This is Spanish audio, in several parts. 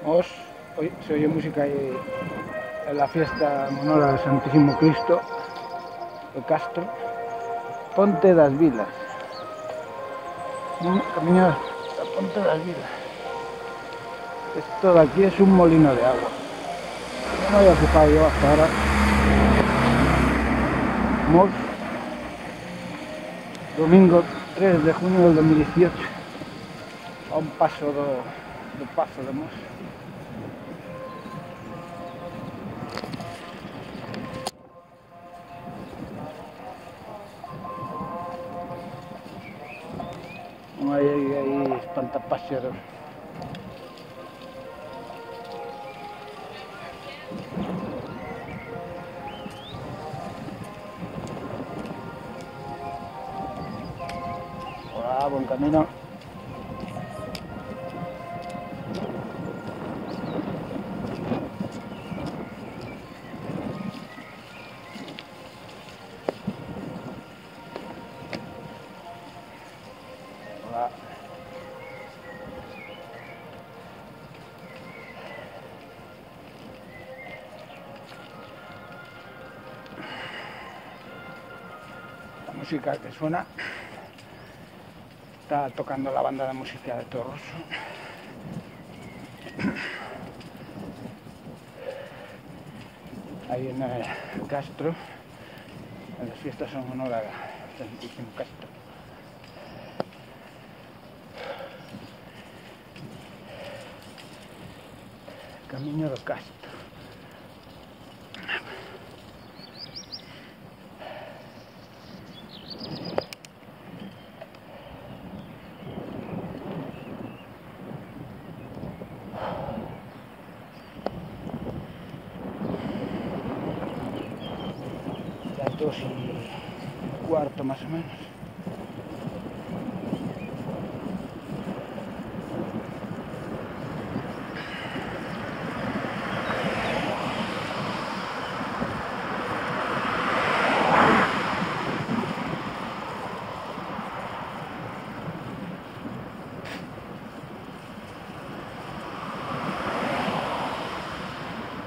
Os, hoy se oye música ahí en la fiesta en honor al Santísimo Cristo de Castro. Ponte das Vilas. Camiño a Ponte das Vilas. Esto de aquí es un molino de agua. No me había fijado yo hasta ahora. Mos, domingo 3 de junio del 2018. A un paso do Pazo de Mos. Non hai aí espantapáxaros. Hola, buen camino. Hola. La música que suena está tocando la banda de música de Torroso. Ahí en el Castro, en las fiestas en honor al Santísimo Castro. Camiño do Castro. Las 2:15 más o menos.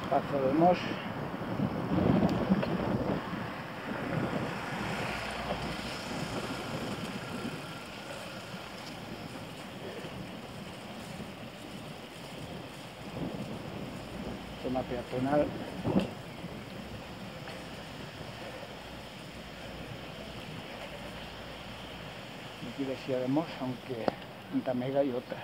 Pazo de Mos. Zona peatonal. Iglesia de Mos, aunque en Tamega hay otra.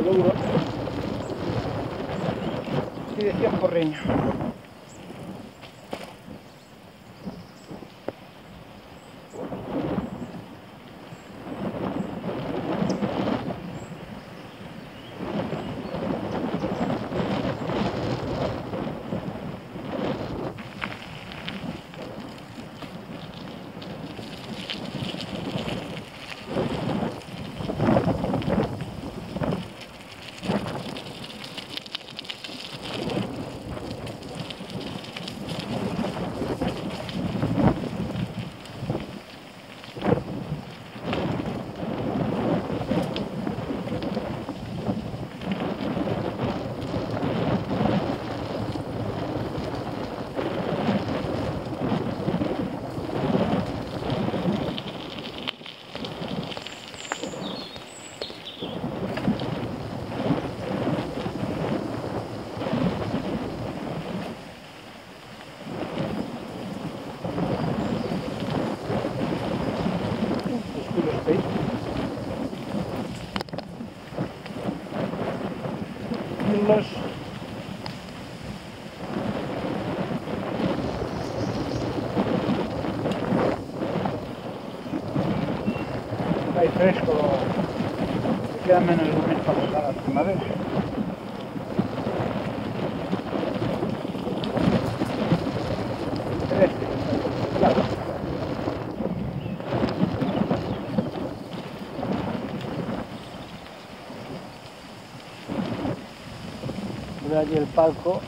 Río Louro, dirección Porriño. Los hay fresco, queda menos de un mes para pasar la primavera. Claro. Ve allí el palco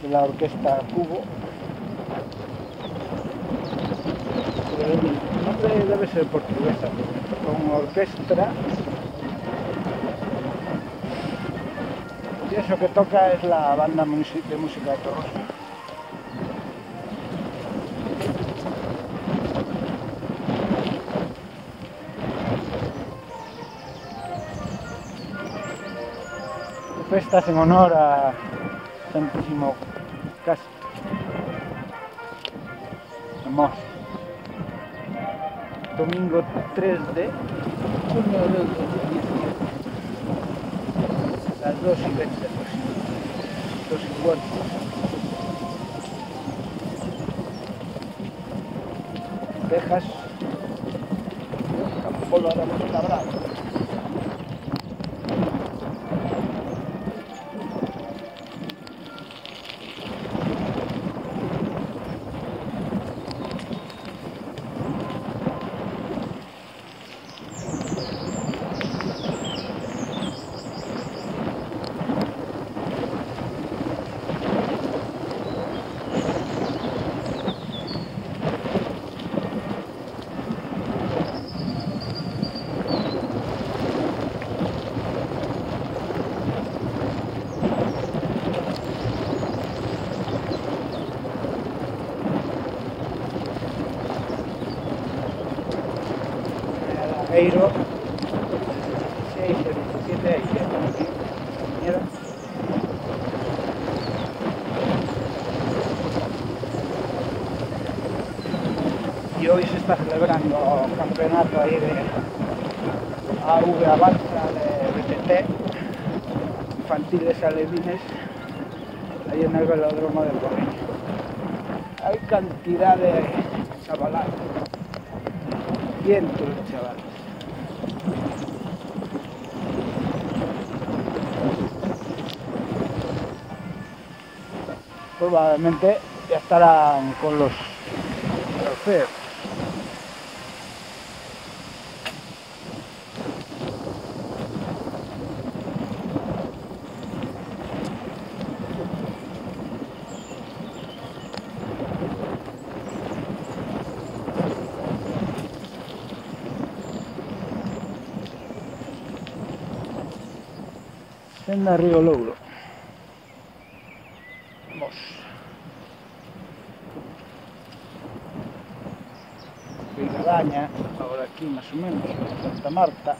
de la orquesta Cubo. El nombre debe ser portuguesa, con orquestra. Y eso que toca es la banda de música de Tolosa. Festas en honor a Santísimo Castro. Vamos. Domingo 3 de junio del 2017. Las 2:20, 2:15. Texas, Campo de Aramos Labrado. Eiro 6 o 17 ahí, mira. Y hoy se está celebrando un campeonato ahí de AV Avanza de BTT, infantiles alevines, ahí en el velódromo del Porriño. Hay cantidad de chavaladas, cientos de chavales. Probablemente ya estarán con los trofeos. Senda Río Louro. Vamos. Vigadaña, ahora aquí más o menos, Santa Marta.